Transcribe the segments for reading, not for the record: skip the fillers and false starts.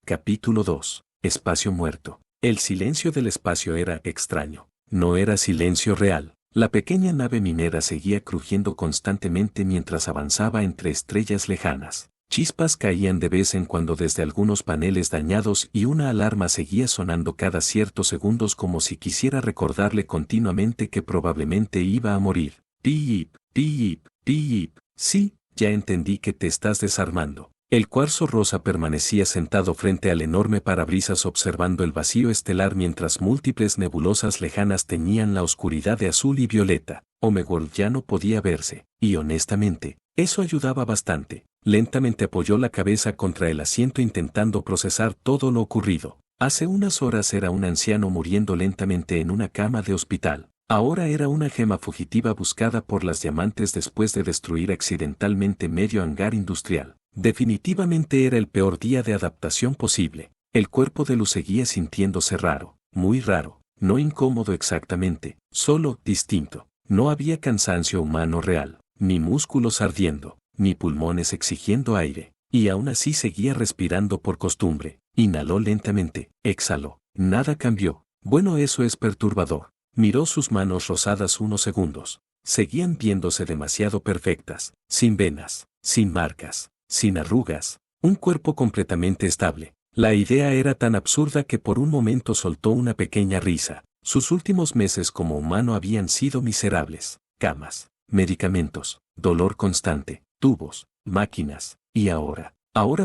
Capítulo 2. Espacio muerto. El silencio del espacio era extraño. No era silencio real. La pequeña nave minera seguía crujiendo constantemente mientras avanzaba entre estrellas lejanas. Chispas caían de vez en cuando desde algunos paneles dañados y una alarma seguía sonando cada ciertos segundos como si quisiera recordarle continuamente que probablemente iba a morir. Pip, pip, pip. Sí, ya entendí que te estás desarmando. El cuarzo rosa permanecía sentado frente al enorme parabrisas observando el vacío estelar mientras múltiples nebulosas lejanas teñían la oscuridad de azul y violeta. Homeworld ya no podía verse, y honestamente, eso ayudaba bastante. Lentamente apoyó la cabeza contra el asiento intentando procesar todo lo ocurrido. Hace unas horas era un anciano muriendo lentamente en una cama de hospital. Ahora era una gema fugitiva buscada por las diamantes después de destruir accidentalmente medio hangar industrial. Definitivamente era el peor día de adaptación posible. El cuerpo de Luz seguía sintiéndose raro, muy raro, no incómodo exactamente, solo distinto. No había cansancio humano real, ni músculos ardiendo, ni pulmones exigiendo aire, y aún así seguía respirando por costumbre. Inhaló lentamente, exhaló. Nada cambió. Bueno, eso es perturbador. Miró sus manos rosadas unos segundos. Seguían viéndose demasiado perfectas, sin venas, sin marcas, sin arrugas, un cuerpo completamente estable. La idea era tan absurda que por un momento soltó una pequeña risa. Sus últimos meses como humano habían sido miserables. Camas, medicamentos, dolor constante, tubos, máquinas, y ahora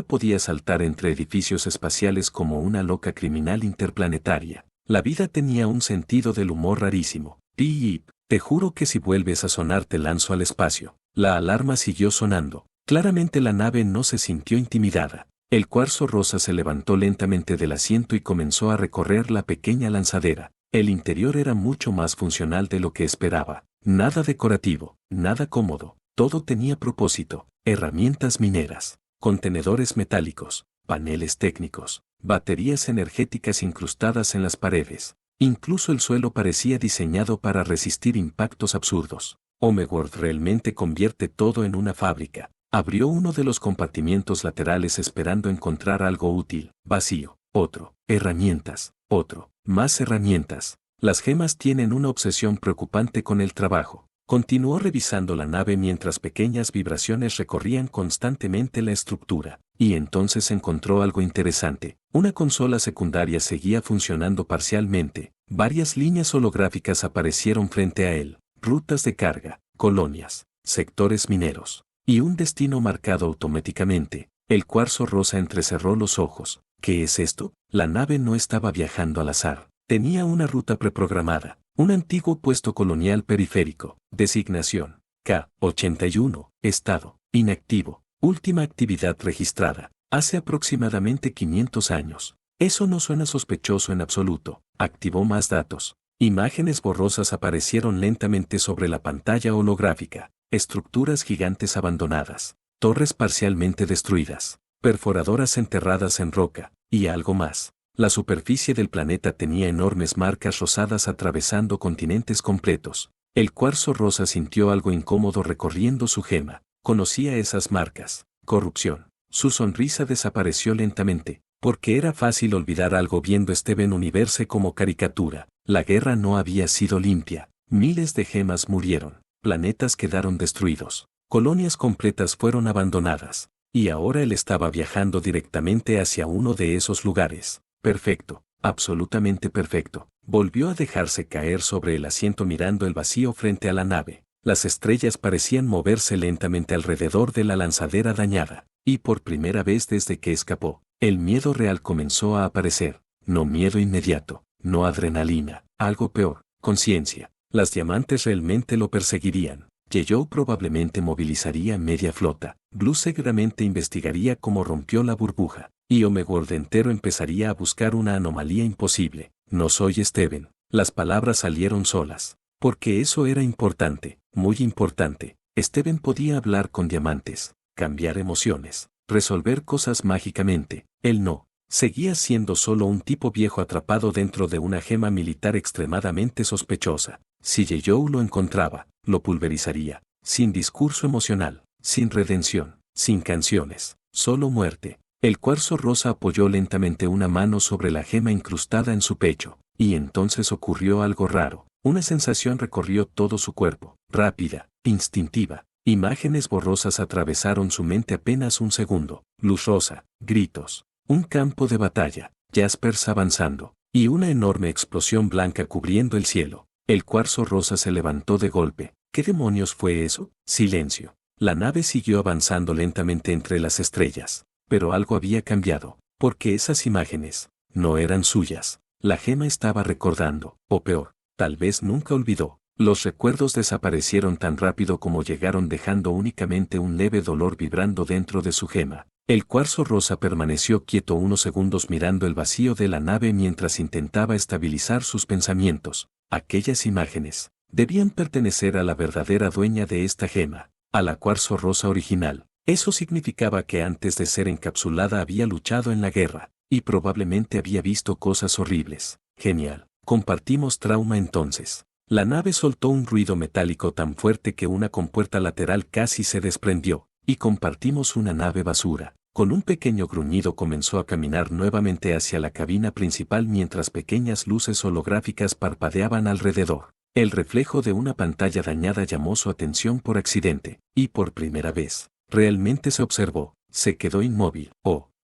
podía saltar entre edificios espaciales como una loca criminal interplanetaria. La vida tenía un sentido del humor rarísimo. Pip, te juro que si vuelves a sonar te lanzo al espacio. La alarma siguió sonando. Claramente la nave no se sintió intimidada. El cuarzo rosa se levantó lentamente del asiento y comenzó a recorrer la pequeña lanzadera. El interior era mucho más funcional de lo que esperaba. Nada decorativo, nada cómodo. Todo tenía propósito. Herramientas mineras, contenedores metálicos, paneles técnicos, baterías energéticas incrustadas en las paredes. Incluso el suelo parecía diseñado para resistir impactos absurdos. Homeworld realmente convierte todo en una fábrica. Abrió uno de los compartimientos laterales esperando encontrar algo útil. Vacío. Otro. Herramientas. Otro. Más herramientas. Las gemas tienen una obsesión preocupante con el trabajo. Continuó revisando la nave mientras pequeñas vibraciones recorrían constantemente la estructura. Y entonces encontró algo interesante. Una consola secundaria seguía funcionando parcialmente. Varias líneas holográficas aparecieron frente a él. Rutas de carga, colonias, sectores mineros. Y un destino marcado automáticamente. El cuarzo rosa entrecerró los ojos. ¿Qué es esto? La nave no estaba viajando al azar. Tenía una ruta preprogramada. Un antiguo puesto colonial periférico. Designación. K-81. Estado. Inactivo. Última actividad registrada. Hace aproximadamente 500 años. Eso no suena sospechoso en absoluto. Activó más datos. Imágenes borrosas aparecieron lentamente sobre la pantalla holográfica. Estructuras gigantes abandonadas, torres parcialmente destruidas, perforadoras enterradas en roca, y algo más. La superficie del planeta tenía enormes marcas rosadas atravesando continentes completos. El cuarzo rosa sintió algo incómodo recorriendo su gema. Conocía esas marcas. Corrupción. Su sonrisa desapareció lentamente, porque era fácil olvidar algo viendo Steven Universe como caricatura. La guerra no había sido limpia. Miles de gemas murieron. Planetas quedaron destruidos, colonias completas fueron abandonadas, y ahora él estaba viajando directamente hacia uno de esos lugares. Perfecto, absolutamente perfecto. Volvió a dejarse caer sobre el asiento mirando el vacío frente a la nave. Las estrellas parecían moverse lentamente alrededor de la lanzadera dañada, y por primera vez desde que escapó, el miedo real comenzó a aparecer. No miedo inmediato, no adrenalina, algo peor, conciencia. Las diamantes realmente lo perseguirían. Yeyou probablemente movilizaría media flota. Blue seguramente investigaría cómo rompió la burbuja. Y Homeworld entero empezaría a buscar una anomalía imposible. No soy Steven. Las palabras salieron solas. Porque eso era importante, muy importante. Steven podía hablar con diamantes, cambiar emociones, resolver cosas mágicamente. Él no. Seguía siendo solo un tipo viejo atrapado dentro de una gema militar extremadamente sospechosa. Si Yeyou lo encontraba, lo pulverizaría, sin discurso emocional, sin redención, sin canciones, solo muerte. El cuarzo rosa apoyó lentamente una mano sobre la gema incrustada en su pecho, y entonces ocurrió algo raro. Una sensación recorrió todo su cuerpo, rápida, instintiva. Imágenes borrosas atravesaron su mente apenas un segundo. Luz rosa, gritos, un campo de batalla, Jaspers avanzando, y una enorme explosión blanca cubriendo el cielo. El cuarzo rosa se levantó de golpe. ¿Qué demonios fue eso? Silencio. La nave siguió avanzando lentamente entre las estrellas. Pero algo había cambiado, porque esas imágenes no eran suyas. La gema estaba recordando, o peor, tal vez nunca olvidó. Los recuerdos desaparecieron tan rápido como llegaron, dejando únicamente un leve dolor vibrando dentro de su gema. El cuarzo rosa permaneció quieto unos segundos mirando el vacío de la nave mientras intentaba estabilizar sus pensamientos. Aquellas imágenes debían pertenecer a la verdadera dueña de esta gema, a la cuarzo rosa original. Eso significaba que antes de ser encapsulada había luchado en la guerra, y probablemente había visto cosas horribles. Genial. Compartimos trauma entonces. La nave soltó un ruido metálico tan fuerte que una compuerta lateral casi se desprendió, y compartimos una nave basura. Con un pequeño gruñido comenzó a caminar nuevamente hacia la cabina principal mientras pequeñas luces holográficas parpadeaban alrededor. El reflejo de una pantalla dañada llamó su atención por accidente, y por primera vez, realmente se observó. Se quedó inmóvil.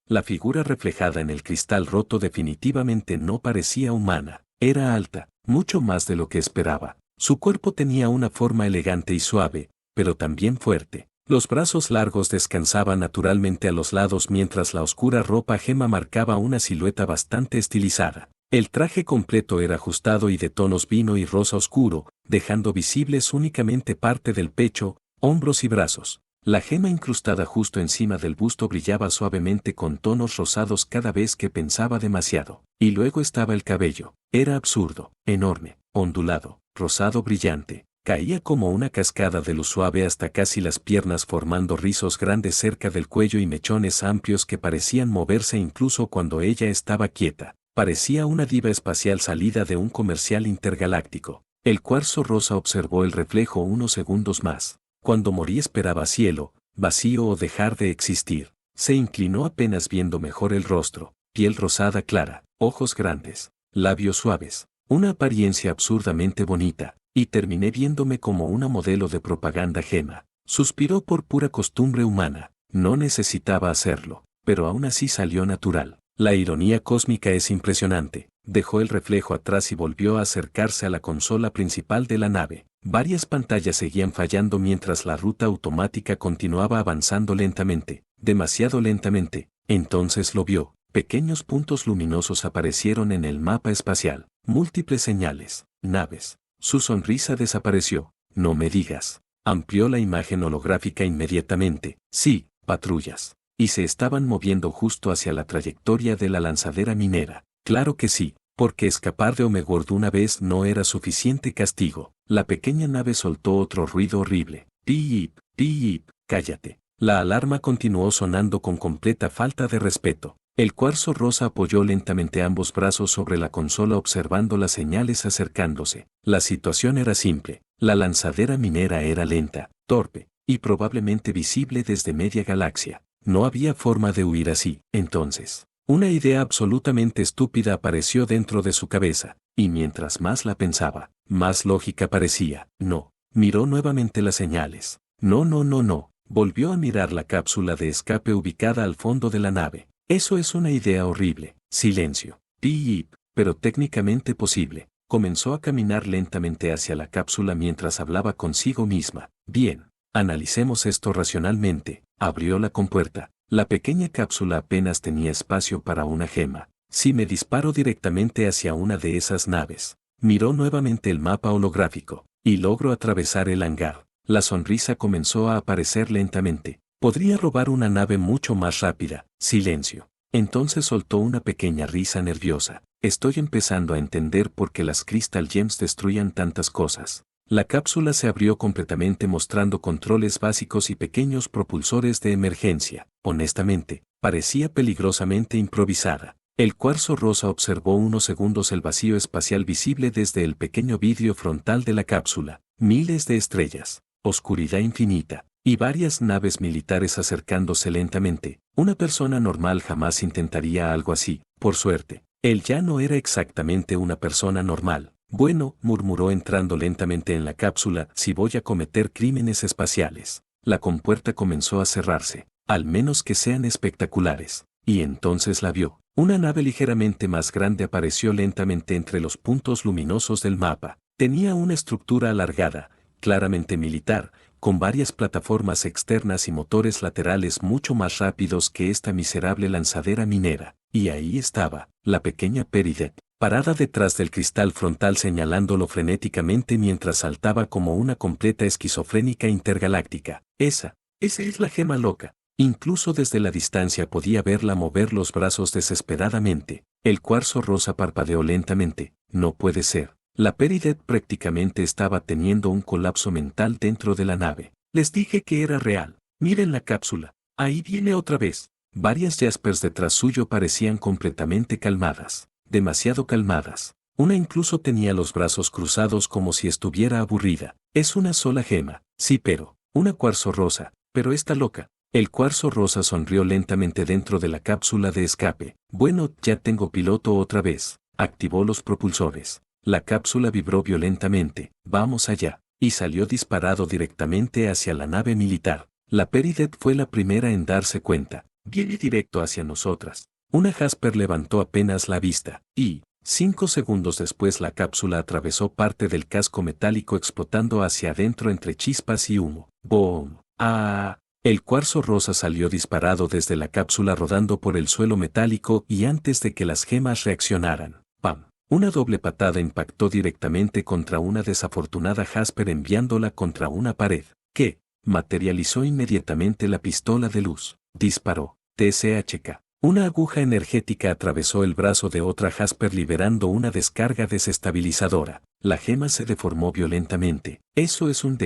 La figura reflejada en el cristal roto definitivamente no parecía humana. Era alta, mucho más de lo que esperaba. Su cuerpo tenía una forma elegante y suave, pero también fuerte. Los brazos largos descansaban naturalmente a los lados mientras la oscura ropa gema marcaba una silueta bastante estilizada. El traje completo era ajustado y de tonos vino y rosa oscuro, dejando visibles únicamente parte del pecho, hombros y brazos. La gema incrustada justo encima del busto brillaba suavemente con tonos rosados cada vez que pensaba demasiado. Y luego estaba el cabello. Era absurdo, enorme, ondulado, rosado brillante. Caía como una cascada de luz suave hasta casi las piernas formando rizos grandes cerca del cuello y mechones amplios que parecían moverse incluso cuando ella estaba quieta. Parecía una diva espacial salida de un comercial intergaláctico. El cuarzo rosa observó el reflejo unos segundos más. Cuando morí esperaba cielo, vacío o dejar de existir. Se inclinó apenas viendo mejor el rostro, piel rosada clara, ojos grandes, labios suaves, una apariencia absurdamente bonita, y terminé viéndome como una modelo de propaganda gema. Suspiró por pura costumbre humana, no necesitaba hacerlo, pero aún así salió natural. La ironía cósmica es impresionante. Dejó el reflejo atrás y volvió a acercarse a la consola principal de la nave. Varias pantallas seguían fallando mientras la ruta automática continuaba avanzando lentamente, demasiado lentamente. Entonces lo vio. Pequeños puntos luminosos aparecieron en el mapa espacial. Múltiples señales. Naves. Su sonrisa desapareció. No me digas. Amplió la imagen holográfica inmediatamente. Sí, patrullas. Y se estaban moviendo justo hacia la trayectoria de la lanzadera minera. Claro que sí, porque escapar de Omegord una vez no era suficiente castigo. La pequeña nave soltó otro ruido horrible. Piip, piip, cállate. La alarma continuó sonando con completa falta de respeto. El cuarzo rosa apoyó lentamente ambos brazos sobre la consola observando las señales acercándose. La situación era simple. La lanzadera minera era lenta, torpe, y probablemente visible desde media galaxia. No había forma de huir así. Entonces, una idea absolutamente estúpida apareció dentro de su cabeza, y mientras más la pensaba, más lógica parecía. No. Miró nuevamente las señales. No. Volvió a mirar la cápsula de escape ubicada al fondo de la nave. Eso es una idea horrible. Silencio. Piip, pero técnicamente posible. Comenzó a caminar lentamente hacia la cápsula mientras hablaba consigo misma. Bien, analicemos esto racionalmente. Abrió la compuerta. La pequeña cápsula apenas tenía espacio para una gema. Si me disparo directamente hacia una de esas naves. Miró nuevamente el mapa holográfico, y logró atravesar el hangar. La sonrisa comenzó a aparecer lentamente. Podría robar una nave mucho más rápida. Silencio. Entonces soltó una pequeña risa nerviosa. Estoy empezando a entender por qué las Crystal Gems destruían tantas cosas. La cápsula se abrió completamente mostrando controles básicos y pequeños propulsores de emergencia. Honestamente, parecía peligrosamente improvisada. El cuarzo rosa observó unos segundos el vacío espacial visible desde el pequeño vidrio frontal de la cápsula. Miles de estrellas, oscuridad infinita, y varias naves militares acercándose lentamente. Una persona normal jamás intentaría algo así. Por suerte, él ya no era exactamente una persona normal. Bueno, murmuró entrando lentamente en la cápsula, si voy a cometer crímenes espaciales. La compuerta comenzó a cerrarse, al menos que sean espectaculares. Y entonces la vio. Una nave ligeramente más grande apareció lentamente entre los puntos luminosos del mapa. Tenía una estructura alargada, claramente militar, con varias plataformas externas y motores laterales mucho más rápidos que esta miserable lanzadera minera. Y ahí estaba, la pequeña Peridot, parada detrás del cristal frontal señalándolo frenéticamente mientras saltaba como una completa esquizofrénica intergaláctica. Esa es la gema loca. Incluso desde la distancia podía verla mover los brazos desesperadamente. El cuarzo rosa parpadeó lentamente. No puede ser. La Peridot prácticamente estaba teniendo un colapso mental dentro de la nave. Les dije que era real. Miren la cápsula. Ahí viene otra vez. Varias Jaspers detrás suyo parecían completamente calmadas. Demasiado calmadas. Una incluso tenía los brazos cruzados como si estuviera aburrida. Es una sola gema. Sí, pero. Una cuarzo rosa. Pero está loca. El cuarzo rosa sonrió lentamente dentro de la cápsula de escape. Bueno, ya tengo piloto otra vez. Activó los propulsores. La cápsula vibró violentamente. Vamos allá. Y salió disparado directamente hacia la nave militar. La Peridot fue la primera en darse cuenta. Viene directo hacia nosotras. Una Jasper levantó apenas la vista. Y, 5 segundos después la cápsula atravesó parte del casco metálico explotando hacia adentro entre chispas y humo. ¡Boom! ¡Ah! El cuarzo rosa salió disparado desde la cápsula rodando por el suelo metálico y antes de que las gemas reaccionaran. ¡Pam! Una doble patada impactó directamente contra una desafortunada Jasper enviándola contra una pared, que materializó inmediatamente la pistola de luz. Disparó. TSHK. Una aguja energética atravesó el brazo de otra Jasper liberando una descarga desestabilizadora. La gema se deformó violentamente. Eso es un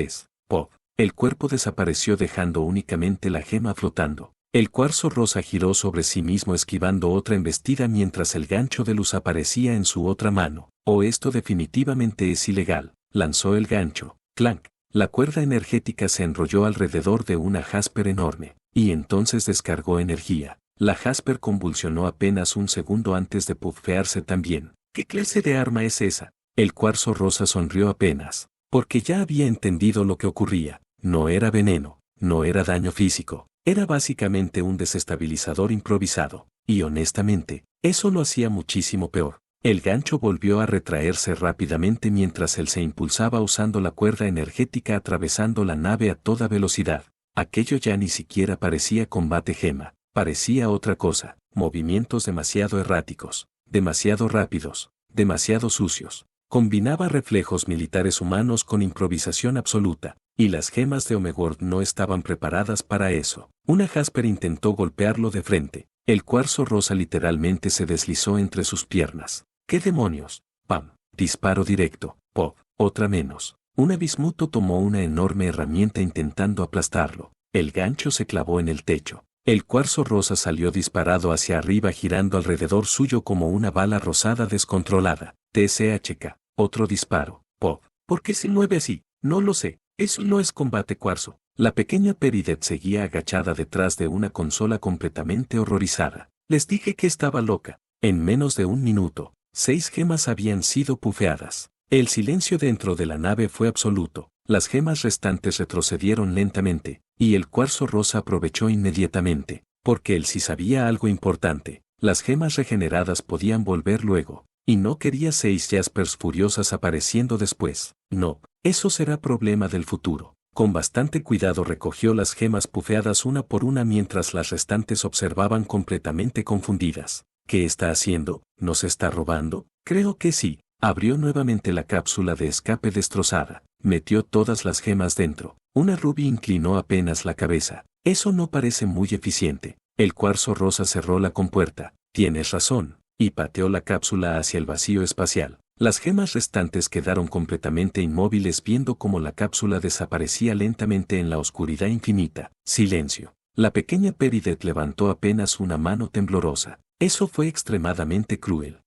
pop. El cuerpo desapareció dejando únicamente la gema flotando. El cuarzo rosa giró sobre sí mismo esquivando otra embestida mientras el gancho de luz aparecía en su otra mano. Oh, esto definitivamente es ilegal. Lanzó el gancho. Clank. La cuerda energética se enrolló alrededor de una Jasper enorme. Y entonces descargó energía. La Jasper convulsionó apenas un segundo antes de puffearse también. ¿Qué clase de arma es esa? El cuarzo rosa sonrió apenas. Porque ya había entendido lo que ocurría. No era veneno. No era daño físico. Era básicamente un desestabilizador improvisado. Y honestamente, eso lo hacía muchísimo peor. El gancho volvió a retraerse rápidamente mientras él se impulsaba usando la cuerda energética atravesando la nave a toda velocidad. Aquello ya ni siquiera parecía combate gema. Parecía otra cosa. Movimientos demasiado erráticos. Demasiado rápidos. Demasiado sucios. Combinaba reflejos militares humanos con improvisación absoluta. Y las gemas de Omegord no estaban preparadas para eso. Una Jasper intentó golpearlo de frente. El cuarzo rosa literalmente se deslizó entre sus piernas. ¿Qué demonios? ¡Pam! Disparo directo. ¡Pop! Otra menos. Un bismuto tomó una enorme herramienta intentando aplastarlo. El gancho se clavó en el techo. El cuarzo rosa salió disparado hacia arriba girando alrededor suyo como una bala rosada descontrolada. TSHK. Otro disparo. ¡Pop! ¿Por qué se mueve así? No lo sé. Eso no es combate cuarzo. La pequeña Peridot seguía agachada detrás de una consola completamente horrorizada. Les dije que estaba loca. En menos de un minuto, 6 gemas habían sido pufeadas. El silencio dentro de la nave fue absoluto. Las gemas restantes retrocedieron lentamente, y el cuarzo rosa aprovechó inmediatamente, porque él sí sabía algo importante. Las gemas regeneradas podían volver luego, y no quería 6 Jaspers furiosas apareciendo después. No, eso será problema del futuro. Con bastante cuidado recogió las gemas pufeadas una por una mientras las restantes observaban completamente confundidas. ¿Qué está haciendo? ¿Nos está robando? Creo que sí. Abrió nuevamente la cápsula de escape destrozada. Metió todas las gemas dentro. Una Ruby inclinó apenas la cabeza. Eso no parece muy eficiente. El cuarzo rosa cerró la compuerta. Tienes razón. Y pateó la cápsula hacia el vacío espacial. Las gemas restantes quedaron completamente inmóviles viendo cómo la cápsula desaparecía lentamente en la oscuridad infinita. Silencio. La pequeña Peridot levantó apenas una mano temblorosa. Eso fue extremadamente cruel.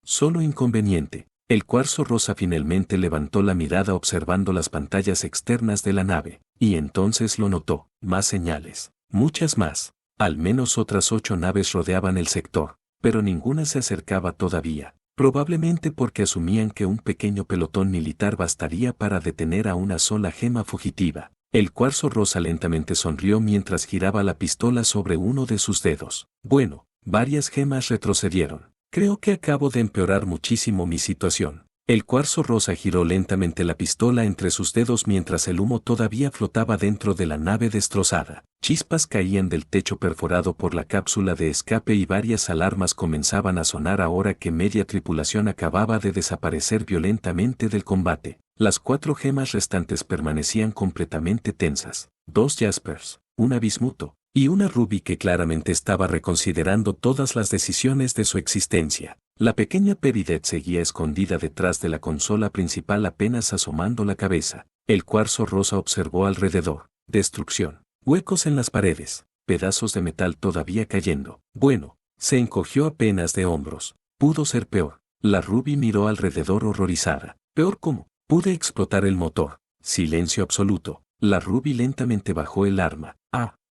Solo inconveniente. El cuarzo rosa finalmente levantó la mirada observando las pantallas externas de la nave, y entonces lo notó, más señales, muchas más. Al menos otras 8 naves rodeaban el sector, pero ninguna se acercaba todavía, probablemente porque asumían que un pequeño pelotón militar bastaría para detener a una sola gema fugitiva. El cuarzo rosa lentamente sonrió mientras giraba la pistola sobre uno de sus dedos. Bueno, varias gemas retrocedieron. Creo que acabo de empeorar muchísimo mi situación. El cuarzo rosa giró lentamente la pistola entre sus dedos mientras el humo todavía flotaba dentro de la nave destrozada. Chispas caían del techo perforado por la cápsula de escape y varias alarmas comenzaban a sonar ahora que media tripulación acababa de desaparecer violentamente del combate. Las 4 gemas restantes permanecían completamente tensas. 2 Jaspers, una Bismuto, y una Ruby que claramente estaba reconsiderando todas las decisiones de su existencia. La pequeña Peridot seguía escondida detrás de la consola principal apenas asomando la cabeza. El cuarzo rosa observó alrededor. Destrucción. Huecos en las paredes. Pedazos de metal todavía cayendo. Bueno, se encogió apenas de hombros. Pudo ser peor. La Ruby miró alrededor horrorizada. ¿Peor cómo? Pude explotar el motor. Silencio absoluto. La Ruby lentamente bajó el arma.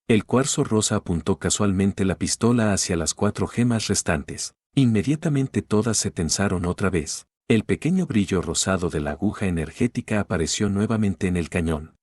El cuarzo rosa apuntó casualmente la pistola hacia las 4 gemas restantes. Inmediatamente todas se tensaron otra vez. El pequeño brillo rosado de la aguja energética apareció nuevamente en el cañón.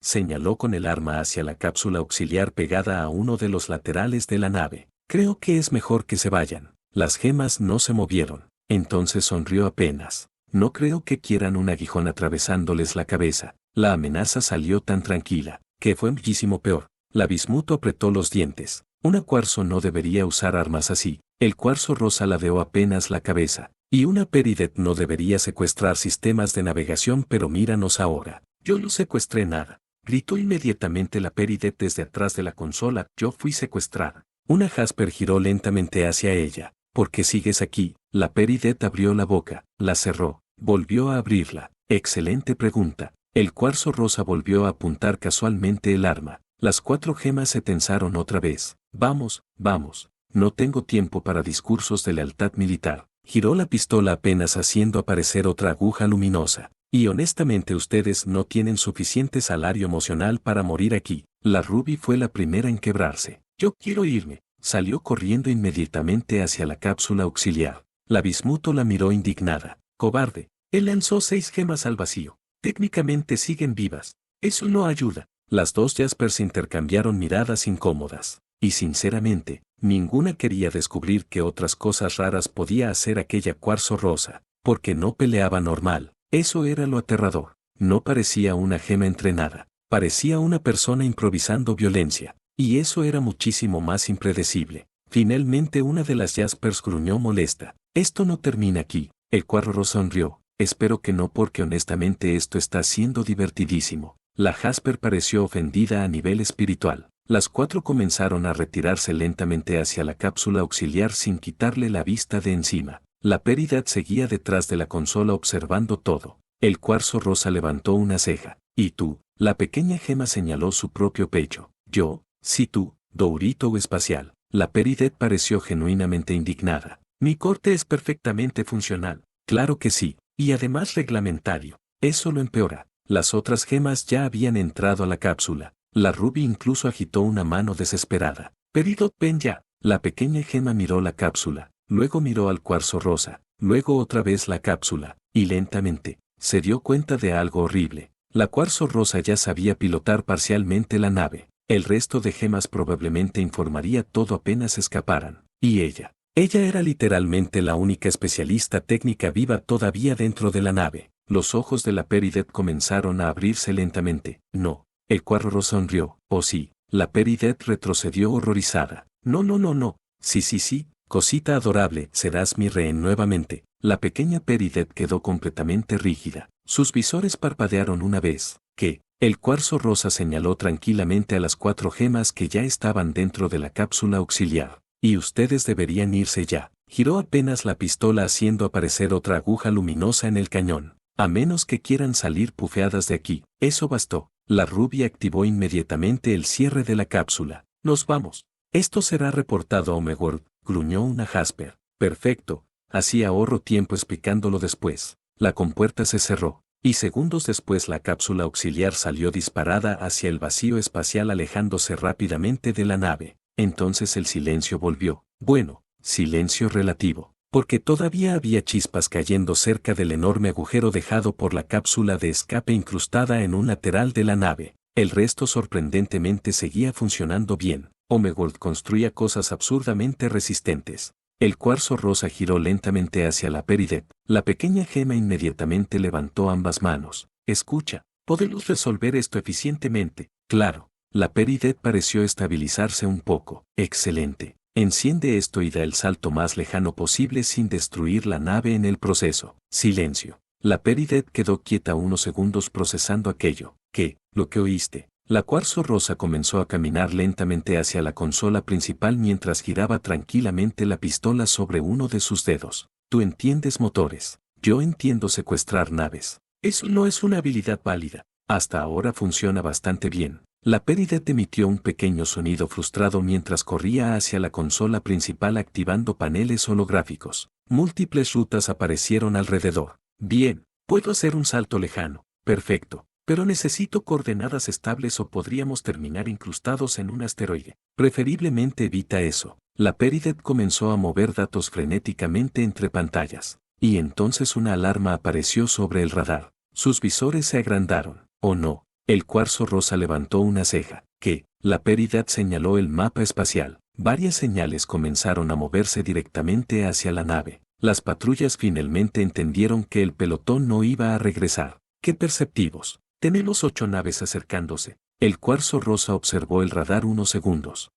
Señaló con el arma hacia la cápsula auxiliar pegada a uno de los laterales de la nave. Creo que es mejor que se vayan. Las gemas no se movieron. Entonces sonrió apenas. No creo que quieran un aguijón atravesándoles la cabeza. La amenaza salió tan tranquila, que fue muchísimo peor. La Bismuto apretó los dientes. Una cuarzo no debería usar armas así. El cuarzo rosa ladeó apenas la cabeza. Y una Peridot no debería secuestrar sistemas de navegación, pero míranos ahora. Yo no secuestré nada. Gritó inmediatamente la Peridot desde atrás de la consola. Yo fui secuestrada. Una Jasper giró lentamente hacia ella. ¿Por qué sigues aquí? La Peridot abrió la boca, la cerró, volvió a abrirla. Excelente pregunta. El cuarzo rosa volvió a apuntar casualmente el arma. Las 4 gemas se tensaron otra vez. Vamos, vamos. No tengo tiempo para discursos de lealtad militar. Giró la pistola apenas haciendo aparecer otra aguja luminosa. Y honestamente ustedes no tienen suficiente salario emocional para morir aquí. La Ruby fue la primera en quebrarse. Yo quiero irme. Salió corriendo inmediatamente hacia la cápsula auxiliar. La Bismuto la miró indignada. Cobarde. Él lanzó 6 gemas al vacío. Técnicamente siguen vivas. Eso no ayuda. Las 2 Jaspers intercambiaron miradas incómodas. Y sinceramente, ninguna quería descubrir qué otras cosas raras podía hacer aquella cuarzo rosa, porque no peleaba normal. Eso era lo aterrador. No parecía una gema entrenada. Parecía una persona improvisando violencia. Y eso era muchísimo más impredecible. Finalmente una de las Jaspers gruñó molesta. Esto no termina aquí. El cuarzo sonrió. Espero que no, porque honestamente esto está siendo divertidísimo. La Jasper pareció ofendida a nivel espiritual. Las 4 comenzaron a retirarse lentamente hacia la cápsula auxiliar sin quitarle la vista de encima. La Peridot seguía detrás de la consola observando todo. El cuarzo rosa levantó una ceja. ¿Y tú? La pequeña gema señaló su propio pecho. ¿Yo? Sí, tú, Dourito espacial. La Peridot pareció genuinamente indignada. Mi corte es perfectamente funcional. Claro que sí. Y además reglamentario. Eso lo empeora. Las otras gemas ya habían entrado a la cápsula. La Ruby incluso agitó una mano desesperada. Peridot, ven ya. La pequeña gema miró la cápsula, luego miró al cuarzo rosa, luego otra vez la cápsula, y lentamente, se dio cuenta de algo horrible. La cuarzo rosa ya sabía pilotar parcialmente la nave. El resto de gemas probablemente informaría todo apenas escaparan. Y ella era literalmente la única especialista técnica viva todavía dentro de la nave. Los ojos de la Peridot comenzaron a abrirse lentamente. No. El cuarzo sonrió. Oh sí. La Peridot retrocedió horrorizada. No, no, no, no. Sí, cosita adorable, serás mi rehén nuevamente. La pequeña Peridot quedó completamente rígida. Sus visores parpadearon una vez. ¿Qué? El cuarzo rosa señaló tranquilamente a las 4 gemas que ya estaban dentro de la cápsula auxiliar. Y ustedes deberían irse ya. Giró apenas la pistola haciendo aparecer otra aguja luminosa en el cañón. A menos que quieran salir pufeadas de aquí. Eso bastó. La Ruby activó inmediatamente el cierre de la cápsula. Nos vamos. Esto será reportado a Homeworld, gruñó una Jasper. Perfecto. Así ahorro tiempo explicándolo después. La compuerta se cerró, y segundos después la cápsula auxiliar salió disparada hacia el vacío espacial alejándose rápidamente de la nave. Entonces el silencio volvió. Bueno, silencio relativo, porque todavía había chispas cayendo cerca del enorme agujero dejado por la cápsula de escape incrustada en un lateral de la nave. El resto sorprendentemente seguía funcionando bien. Omegold construía cosas absurdamente resistentes. El cuarzo rosa giró lentamente hacia la Peridot. La pequeña gema inmediatamente levantó ambas manos. Escucha, ¿podemos resolver esto eficientemente? Claro. La Peridot pareció estabilizarse un poco. Excelente. Enciende esto y da el salto más lejano posible sin destruir la nave en el proceso. Silencio. La Peridot quedó quieta unos segundos procesando aquello. ¿Qué? Lo que oíste. La cuarzo rosa comenzó a caminar lentamente hacia la consola principal mientras giraba tranquilamente la pistola sobre uno de sus dedos. Tú entiendes motores. Yo entiendo secuestrar naves. Eso no es una habilidad válida. Hasta ahora funciona bastante bien. La Peridot emitió un pequeño sonido frustrado mientras corría hacia la consola principal activando paneles holográficos. Múltiples rutas aparecieron alrededor. Bien, puedo hacer un salto lejano. Perfecto. Pero necesito coordenadas estables o podríamos terminar incrustados en un asteroide. Preferiblemente evita eso. La Peridot comenzó a mover datos frenéticamente entre pantallas. Y entonces una alarma apareció sobre el radar. Sus visores se agrandaron. ¿O no? El cuarzo rosa levantó una ceja. ¿Qué? La Peridot señaló el mapa espacial. Varias señales comenzaron a moverse directamente hacia la nave. Las patrullas finalmente entendieron que el pelotón no iba a regresar. ¡Qué perceptivos! Tenemos 8 naves acercándose. El cuarzo rosa observó el radar unos segundos.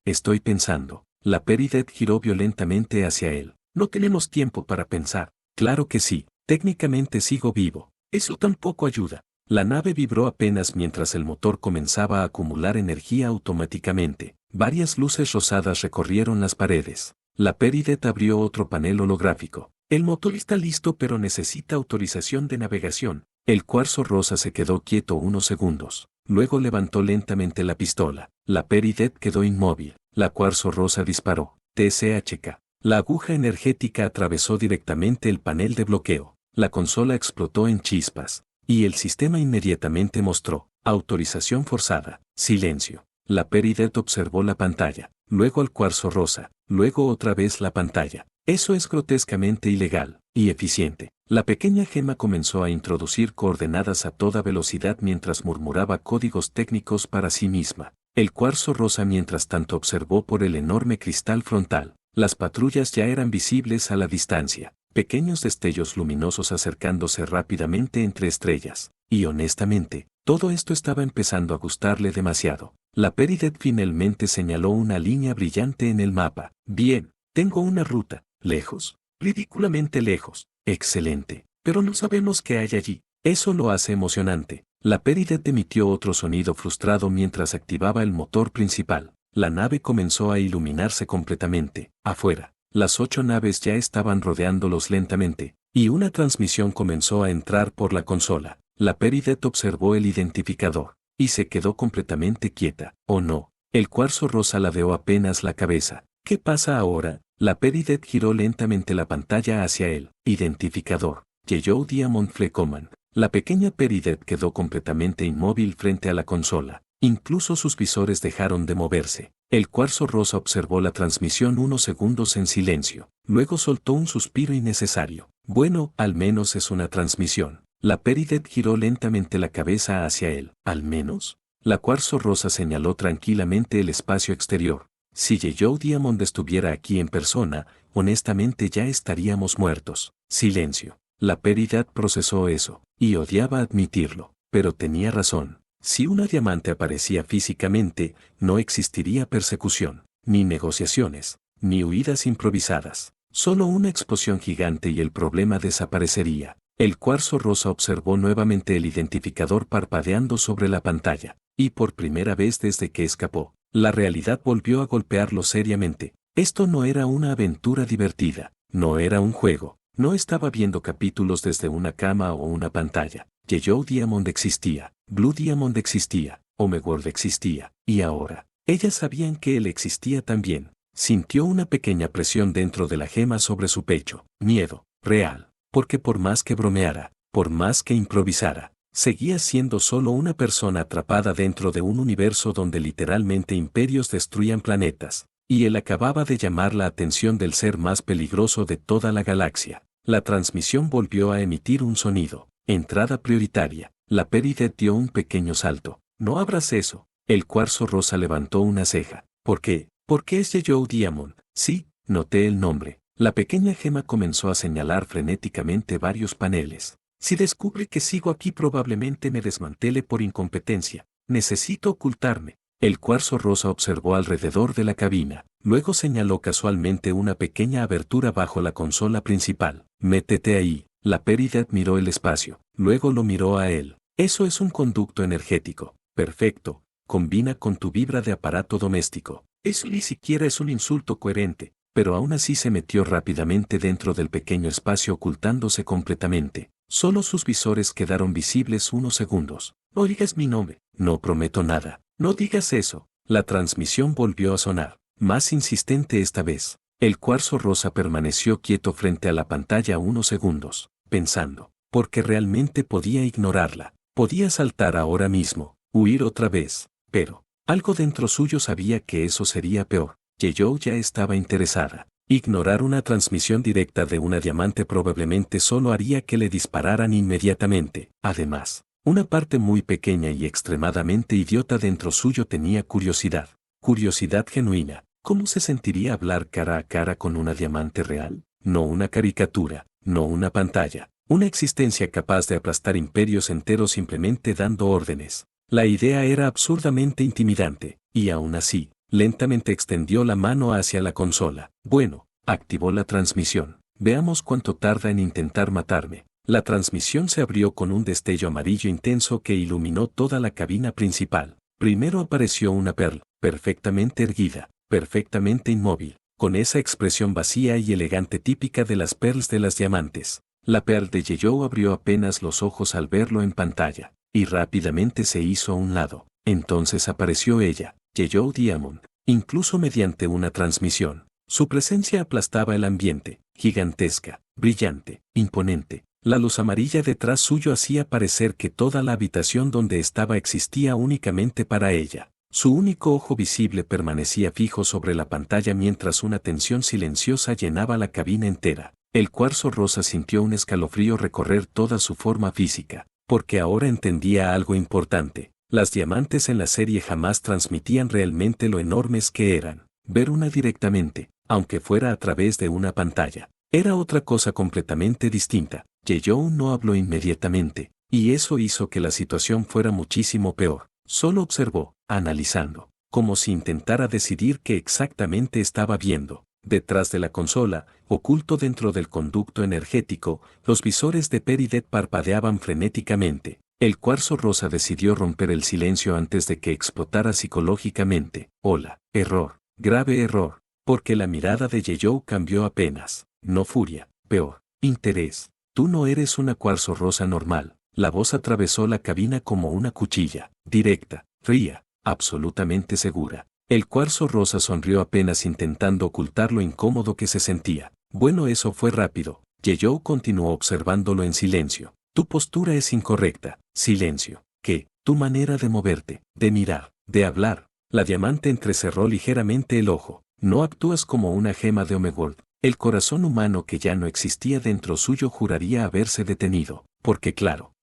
Estoy pensando. La Peridot giró violentamente hacia él. No tenemos tiempo para pensar. Claro que sí. Técnicamente sigo vivo. Eso tampoco ayuda. La nave vibró apenas mientras el motor comenzaba a acumular energía automáticamente. Varias luces rosadas recorrieron las paredes. La Peridot abrió otro panel holográfico. El motor está listo pero necesita autorización de navegación. El cuarzo rosa se quedó quieto unos segundos. Luego levantó lentamente la pistola. La Peridot quedó inmóvil. La cuarzo rosa disparó. TSHK. La aguja energética atravesó directamente el panel de bloqueo. La consola explotó en chispas. Y el sistema inmediatamente mostró. Autorización forzada. Silencio. La Peridot observó la pantalla. Luego al cuarzo rosa. Luego otra vez la pantalla. Eso es grotescamente ilegal. Y eficiente. La pequeña gema comenzó a introducir coordenadas a toda velocidad mientras murmuraba códigos técnicos para sí misma. El cuarzo rosa mientras tanto observó por el enorme cristal frontal. Las patrullas ya eran visibles a la distancia. Pequeños destellos luminosos acercándose rápidamente entre estrellas. Y honestamente, todo esto estaba empezando a gustarle demasiado. La Peridot finalmente señaló una línea brillante en el mapa. Bien, tengo una ruta. ¿Lejos? Ridículamente lejos. Excelente. Pero no sabemos qué hay allí. Eso lo hace emocionante. La Peridot emitió otro sonido frustrado mientras activaba el motor principal. La nave comenzó a iluminarse completamente. Afuera, las 8 naves ya estaban rodeándolos lentamente, y una transmisión comenzó a entrar por la consola. La Peridot observó el identificador, y se quedó completamente quieta. ¿O no? El cuarzo rosa ladeó apenas la cabeza. ¿Qué pasa ahora? La Peridot giró lentamente la pantalla hacia él. Identificador. Yellow Diamond Flecoman. La pequeña Peridot quedó completamente inmóvil frente a la consola. Incluso sus visores dejaron de moverse. El cuarzo rosa observó la transmisión unos segundos en silencio. Luego soltó un suspiro innecesario. Bueno, al menos es una transmisión. La Peridot giró lentamente la cabeza hacia él. ¿Al menos? La cuarzo rosa señaló tranquilamente el espacio exterior. Si Yellow Diamond estuviera aquí en persona, honestamente ya estaríamos muertos. Silencio. La Peridot procesó eso, y odiaba admitirlo, pero tenía razón. Si una diamante aparecía físicamente, no existiría persecución, ni negociaciones, ni huidas improvisadas. Solo una explosión gigante y el problema desaparecería. El cuarzo rosa observó nuevamente el identificador parpadeando sobre la pantalla, y por primera vez desde que escapó, la realidad volvió a golpearlo seriamente. Esto no era una aventura divertida, no era un juego, no estaba viendo capítulos desde una cama o una pantalla. Yellow Diamond existía, Blue Diamond existía, Omegold existía, y ahora, ellas sabían que él existía también. Sintió una pequeña presión dentro de la gema sobre su pecho. Miedo, real, porque por más que bromeara, por más que improvisara, seguía siendo solo una persona atrapada dentro de un universo donde literalmente imperios destruían planetas, y él acababa de llamar la atención del ser más peligroso de toda la galaxia. La transmisión volvió a emitir un sonido. Entrada prioritaria. La Peridot dio un pequeño salto. No abras eso. El cuarzo rosa levantó una ceja. ¿Por qué? ¿Por qué es Yeyou Diamond? Sí, noté el nombre. La pequeña gema comenzó a señalar frenéticamente varios paneles. Si descubre que sigo aquí probablemente me desmantele por incompetencia. Necesito ocultarme. El cuarzo rosa observó alrededor de la cabina. Luego señaló casualmente una pequeña abertura bajo la consola principal. Métete ahí. La Peridot miró el espacio. Luego lo miró a él. Eso es un conducto energético. Perfecto. Combina con tu vibra de aparato doméstico. Eso ni siquiera es un insulto coherente, pero aún así se metió rápidamente dentro del pequeño espacio ocultándose completamente. Solo sus visores quedaron visibles unos segundos. No digas mi nombre. No prometo nada. No digas eso. La transmisión volvió a sonar, más insistente esta vez. El cuarzo rosa permaneció quieto frente a la pantalla unos segundos, pensando, porque realmente podía ignorarla. Podía saltar ahora mismo, huir otra vez, pero algo dentro suyo sabía que eso sería peor. Yeyou ya estaba interesada. Ignorar una transmisión directa de una diamante probablemente solo haría que le dispararan inmediatamente. Además, una parte muy pequeña y extremadamente idiota dentro suyo tenía curiosidad. Curiosidad genuina. ¿Cómo se sentiría hablar cara a cara con una diamante real? No una caricatura, no una pantalla. Una existencia capaz de aplastar imperios enteros simplemente dando órdenes. La idea era absurdamente intimidante, y aún así, lentamente extendió la mano hacia la consola. Bueno, activó la transmisión. Veamos cuánto tarda en intentar matarme. La transmisión se abrió con un destello amarillo intenso que iluminó toda la cabina principal. Primero apareció una Pearl, perfectamente erguida, perfectamente inmóvil, con esa expresión vacía y elegante típica de las Pearls de las diamantes. La Pearl de Yeyou abrió apenas los ojos al verlo en pantalla, y rápidamente se hizo a un lado. Entonces apareció ella, Yeyou Diamond, incluso mediante una transmisión. Su presencia aplastaba el ambiente, gigantesca, brillante, imponente. La luz amarilla detrás suyo hacía parecer que toda la habitación donde estaba existía únicamente para ella. Su único ojo visible permanecía fijo sobre la pantalla mientras una tensión silenciosa llenaba la cabina entera. El cuarzo rosa sintió un escalofrío recorrer toda su forma física, porque ahora entendía algo importante. Las diamantes en la serie jamás transmitían realmente lo enormes que eran. Ver una directamente, aunque fuera a través de una pantalla, era otra cosa completamente distinta. Yeyou no habló inmediatamente, y eso hizo que la situación fuera muchísimo peor. Solo observó, analizando, como si intentara decidir qué exactamente estaba viendo. Detrás de la consola, oculto dentro del conducto energético, los visores de Peridot parpadeaban frenéticamente. El cuarzo rosa decidió romper el silencio antes de que explotara psicológicamente. Hola, error, grave error, porque la mirada de Yeyou cambió apenas. No furia, peor, interés. Tú no eres una cuarzo rosa normal. La voz atravesó la cabina como una cuchilla, directa, fría, absolutamente segura. El cuarzo rosa sonrió apenas intentando ocultar lo incómodo que se sentía. Bueno, eso fue rápido. Yeyou continuó observándolo en silencio. Tu postura es incorrecta. Silencio. ¿Qué? Tu manera de moverte, de mirar, de hablar. La diamante entrecerró ligeramente el ojo. No actúas como una gema de Omegold. El corazón humano que ya no existía dentro suyo juraría haberse detenido, porque claro,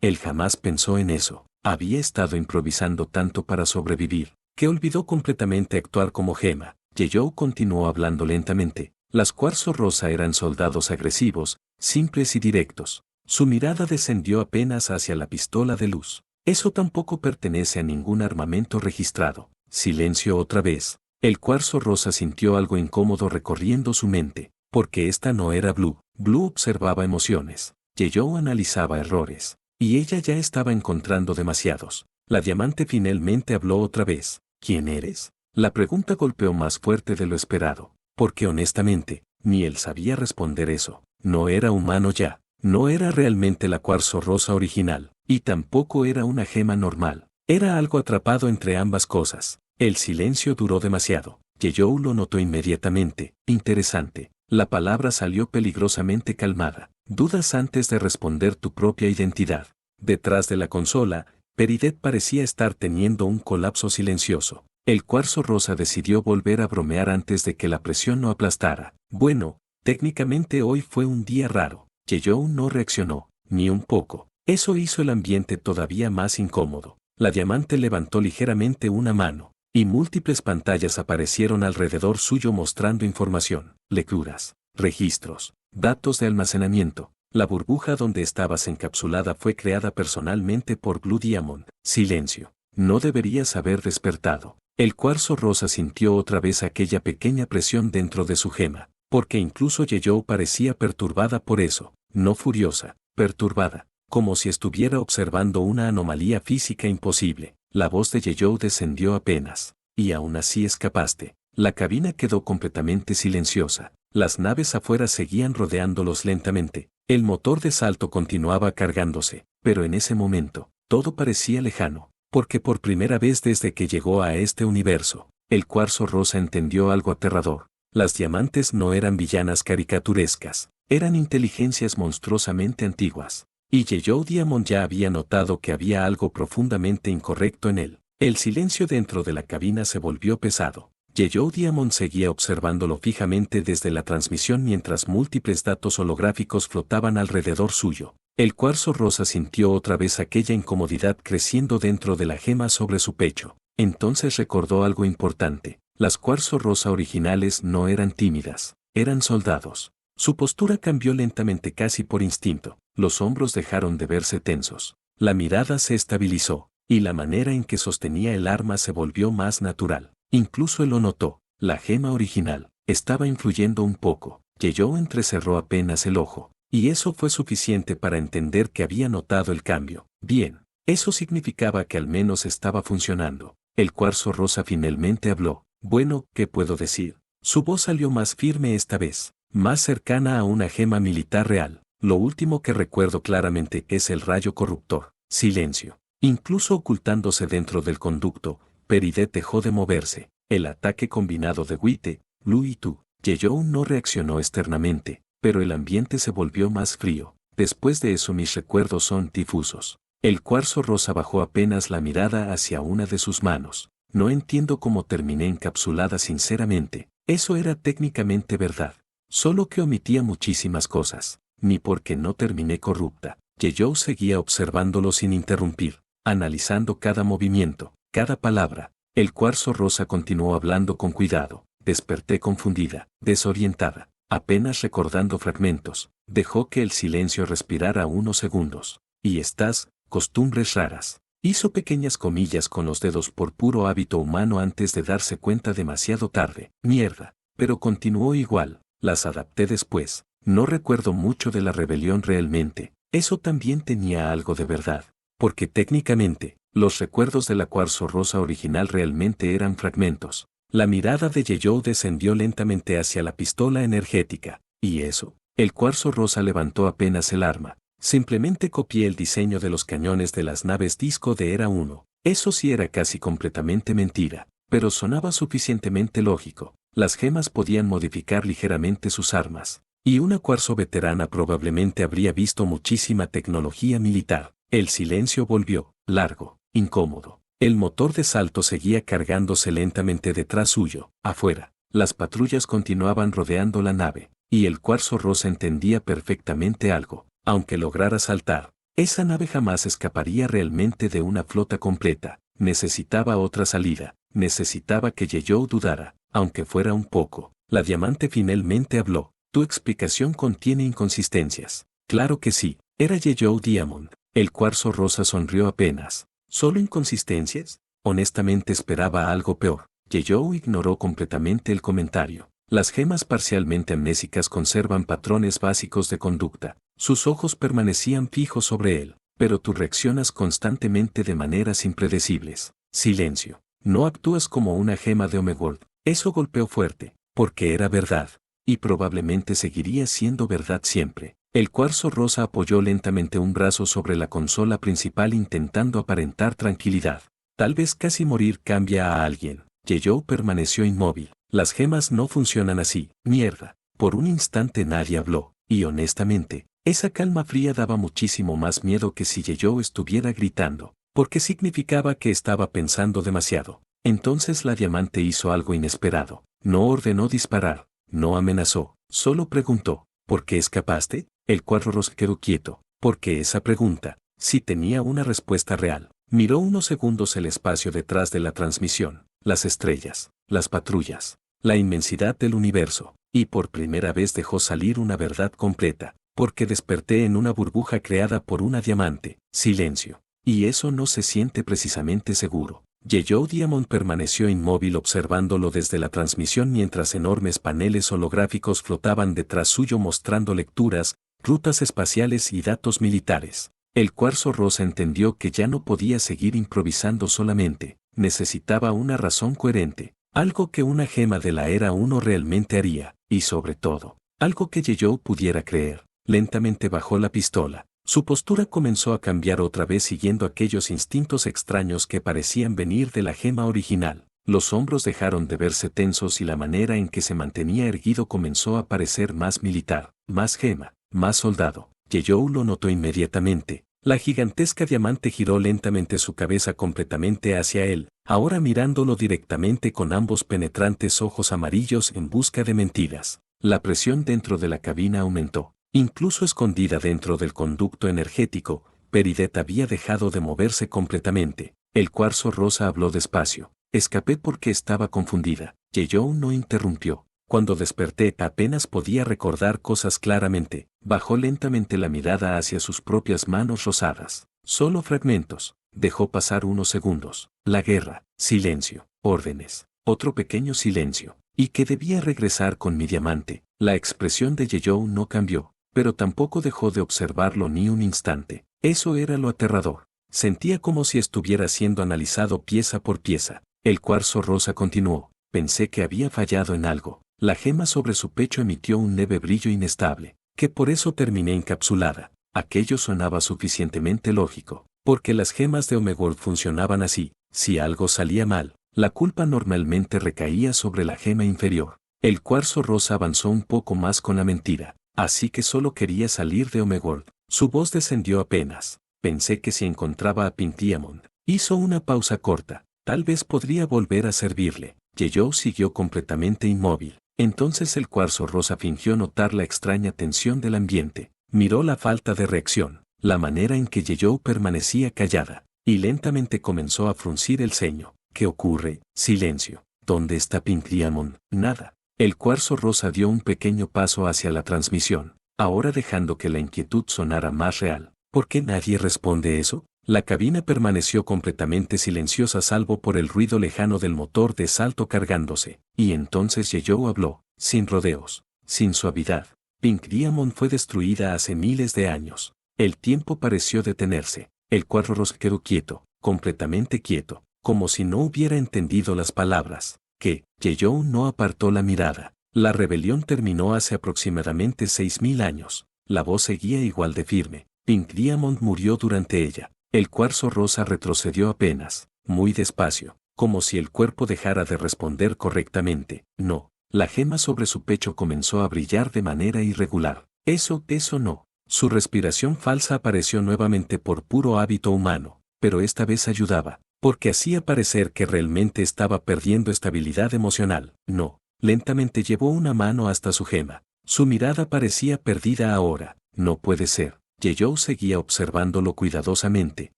él jamás pensó en eso. Había estado improvisando tanto para sobrevivir, que olvidó completamente actuar como gema. Yeyou continuó hablando lentamente. Las cuarzo rosa eran soldados agresivos, simples y directos. Su mirada descendió apenas hacia la pistola de luz. Eso tampoco pertenece a ningún armamento registrado. Silencio otra vez. El cuarzo rosa sintió algo incómodo recorriendo su mente, porque esta no era Blue. Blue observaba emociones. Yeyou analizaba errores. Y ella ya estaba encontrando demasiados. La diamante finalmente habló otra vez. ¿Quién eres? La pregunta golpeó más fuerte de lo esperado, porque honestamente, ni él sabía responder eso. No era humano ya. No era realmente la cuarzo rosa original, y tampoco era una gema normal. Era algo atrapado entre ambas cosas. El silencio duró demasiado. Yeyou lo notó inmediatamente. Interesante. La palabra salió peligrosamente calmada. Dudas antes de responder tu propia identidad. Detrás de la consola, Peridet parecía estar teniendo un colapso silencioso. El cuarzo rosa decidió volver a bromear antes de que la presión lo aplastara. Bueno, técnicamente hoy fue un día raro. Yeyou no reaccionó, ni un poco. Eso hizo el ambiente todavía más incómodo. La diamante levantó ligeramente una mano, y múltiples pantallas aparecieron alrededor suyo mostrando información, lecturas, registros, datos de almacenamiento. La burbuja donde estabas encapsulada fue creada personalmente por Blue Diamond. Silencio. No deberías haber despertado. El cuarzo rosa sintió otra vez aquella pequeña presión dentro de su gema, porque incluso Yeyou parecía perturbada por eso, no furiosa, perturbada, como si estuviera observando una anomalía física imposible. La voz de Yeyou descendió apenas, y aún así escapaste. La cabina quedó completamente silenciosa. Las naves afuera seguían rodeándolos lentamente. El motor de salto continuaba cargándose, pero en ese momento, todo parecía lejano, porque por primera vez desde que llegó a este universo, el cuarzo rosa entendió algo aterrador. Las diamantes no eran villanas caricaturescas, eran inteligencias monstruosamente antiguas. Y Yeyou Diamond ya había notado que había algo profundamente incorrecto en él. El silencio dentro de la cabina se volvió pesado. Yeyou Diamond seguía observándolo fijamente desde la transmisión mientras múltiples datos holográficos flotaban alrededor suyo. El cuarzo rosa sintió otra vez aquella incomodidad creciendo dentro de la gema sobre su pecho. Entonces recordó algo importante. Las cuarzo rosa originales no eran tímidas, eran soldados. Su postura cambió lentamente casi por instinto. Los hombros dejaron de verse tensos. La mirada se estabilizó, y la manera en que sostenía el arma se volvió más natural. Incluso él lo notó. La gema original estaba influyendo un poco. Yeyou entrecerró apenas el ojo, y eso fue suficiente para entender que había notado el cambio. Bien, eso significaba que al menos estaba funcionando. El cuarzo rosa finalmente habló. Bueno, ¿qué puedo decir? Su voz salió más firme esta vez, más cercana a una gema militar real. Lo último que recuerdo claramente es el rayo corruptor. Silencio. Incluso ocultándose dentro del conducto, Peridet dejó de moverse. El ataque combinado de Wite, Lu y Tu. Yeyou no reaccionó externamente, pero el ambiente se volvió más frío. Después de eso mis recuerdos son difusos. El cuarzo rosa bajó apenas la mirada hacia una de sus manos. No entiendo cómo terminé encapsulada sinceramente. Eso era técnicamente verdad. Solo que omitía muchísimas cosas. Ni porque no terminé corrupta. Yeyou seguía observándolo sin interrumpir, analizando cada movimiento, cada palabra. El cuarzo rosa continuó hablando con cuidado. Desperté confundida, desorientada, apenas recordando fragmentos. Dejó que el silencio respirara unos segundos. Y estas, costumbres raras. Hizo pequeñas comillas con los dedos por puro hábito humano antes de darse cuenta demasiado tarde. Mierda. Pero continuó igual. Las adapté después. No recuerdo mucho de la rebelión realmente. Eso también tenía algo de verdad. Porque técnicamente, los recuerdos de la cuarzo rosa original realmente eran fragmentos. La mirada de Yeyou descendió lentamente hacia la pistola energética. ¿Y eso? El cuarzo rosa levantó apenas el arma. Simplemente copié el diseño de los cañones de las naves disco de Era 1. Eso sí era casi completamente mentira, pero sonaba suficientemente lógico. Las gemas podían modificar ligeramente sus armas. Y una cuarzo veterana probablemente habría visto muchísima tecnología militar. El silencio volvió, largo, incómodo. El motor de salto seguía cargándose lentamente detrás suyo. Afuera, las patrullas continuaban rodeando la nave, y el cuarzo rosa entendía perfectamente algo. Aunque lograra saltar, esa nave jamás escaparía realmente de una flota completa. Necesitaba otra salida. Necesitaba que Yeyou dudara, aunque fuera un poco. La diamante finalmente habló. Tu explicación contiene inconsistencias. Claro que sí. Era Yeyou Diamond. El cuarzo rosa sonrió apenas. ¿Solo inconsistencias? Honestamente esperaba algo peor. Yeyou ignoró completamente el comentario. Las gemas parcialmente amnésicas conservan patrones básicos de conducta. Sus ojos permanecían fijos sobre él, pero tú reaccionas constantemente de maneras impredecibles. Silencio. No actúas como una gema de Omegold. Eso golpeó fuerte, porque era verdad. Y probablemente seguiría siendo verdad siempre. El cuarzo rosa apoyó lentamente un brazo sobre la consola principal intentando aparentar tranquilidad. Tal vez casi morir cambia a alguien. Yeyou permaneció inmóvil. Las gemas no funcionan así. Mierda. Por un instante nadie habló, y honestamente, esa calma fría daba muchísimo más miedo que si Yeyou estuviera gritando, porque significaba que estaba pensando demasiado. Entonces la diamante hizo algo inesperado. No ordenó disparar, no amenazó, solo preguntó, ¿por qué escapaste? El cuadro rosa quedó quieto, porque esa pregunta, si tenía una respuesta real. Miró unos segundos el espacio detrás de la transmisión, las estrellas, las patrullas, la inmensidad del universo, y por primera vez dejó salir una verdad completa, porque desperté en una burbuja creada por una diamante. Silencio. Y eso no se siente precisamente seguro. Yeyou Diamond permaneció inmóvil observándolo desde la transmisión mientras enormes paneles holográficos flotaban detrás suyo mostrando lecturas, rutas espaciales y datos militares. El cuarzo rosa entendió que ya no podía seguir improvisando solamente, necesitaba una razón coherente, algo que una gema de la Era 1 realmente haría, y sobre todo, algo que Yeyou pudiera creer. Lentamente bajó la pistola. Su postura comenzó a cambiar otra vez siguiendo aquellos instintos extraños que parecían venir de la gema original. Los hombros dejaron de verse tensos y la manera en que se mantenía erguido comenzó a parecer más militar, más gema, más soldado. Yeyou lo notó inmediatamente. La gigantesca diamante giró lentamente su cabeza completamente hacia él, ahora mirándolo directamente con ambos penetrantes ojos amarillos en busca de mentiras. La presión dentro de la cabina aumentó. Incluso escondida dentro del conducto energético, Peridet había dejado de moverse completamente. El cuarzo rosa habló despacio. Escapé porque estaba confundida. Yeyou no interrumpió. Cuando desperté apenas podía recordar cosas claramente. Bajó lentamente la mirada hacia sus propias manos rosadas. Solo fragmentos. Dejó pasar unos segundos. La guerra. Silencio. Órdenes. Otro pequeño silencio. Y que debía regresar con mi diamante. La expresión de Yeyou no cambió, pero tampoco dejó de observarlo ni un instante. Eso era lo aterrador. Sentía como si estuviera siendo analizado pieza por pieza. El cuarzo rosa continuó. Pensé que había fallado en algo. La gema sobre su pecho emitió un leve brillo inestable, que por eso terminé encapsulada. Aquello sonaba suficientemente lógico, porque las gemas de Omegold funcionaban así. Si algo salía mal, la culpa normalmente recaía sobre la gema inferior. El cuarzo rosa avanzó un poco más con la mentira. Así que solo quería salir de Omegold. Su voz descendió apenas. Pensé que si encontraba a Pink Diamond. Hizo una pausa corta. Tal vez podría volver a servirle. Yeyou siguió completamente inmóvil. Entonces el cuarzo rosa fingió notar la extraña tensión del ambiente. Miró la falta de reacción, la manera en que Yeyou permanecía callada, y lentamente comenzó a fruncir el ceño. ¿Qué ocurre? Silencio. ¿Dónde está Pink Diamond? Nada. El cuarzo rosa dio un pequeño paso hacia la transmisión, ahora dejando que la inquietud sonara más real. ¿Por qué nadie responde eso? La cabina permaneció completamente silenciosa salvo por el ruido lejano del motor de salto cargándose, y entonces Yeyou habló, sin rodeos, sin suavidad. Pink Diamond fue destruida hace miles de años. El tiempo pareció detenerse. El cuadro rosa quedó quieto, completamente quieto, como si no hubiera entendido las palabras. Que, Yeyou no apartó la mirada. La rebelión terminó hace aproximadamente 6000 años. La voz seguía igual de firme. Pink Diamond murió durante ella. El cuarzo rosa retrocedió apenas, muy despacio, como si el cuerpo dejara de responder correctamente. No. La gema sobre su pecho comenzó a brillar de manera irregular. Eso no. Su respiración falsa apareció nuevamente por puro hábito humano, pero esta vez ayudaba, porque hacía parecer que realmente estaba perdiendo estabilidad emocional. No. Lentamente llevó una mano hasta su gema. Su mirada parecía perdida ahora. No puede ser. Yeyou seguía observándolo cuidadosamente,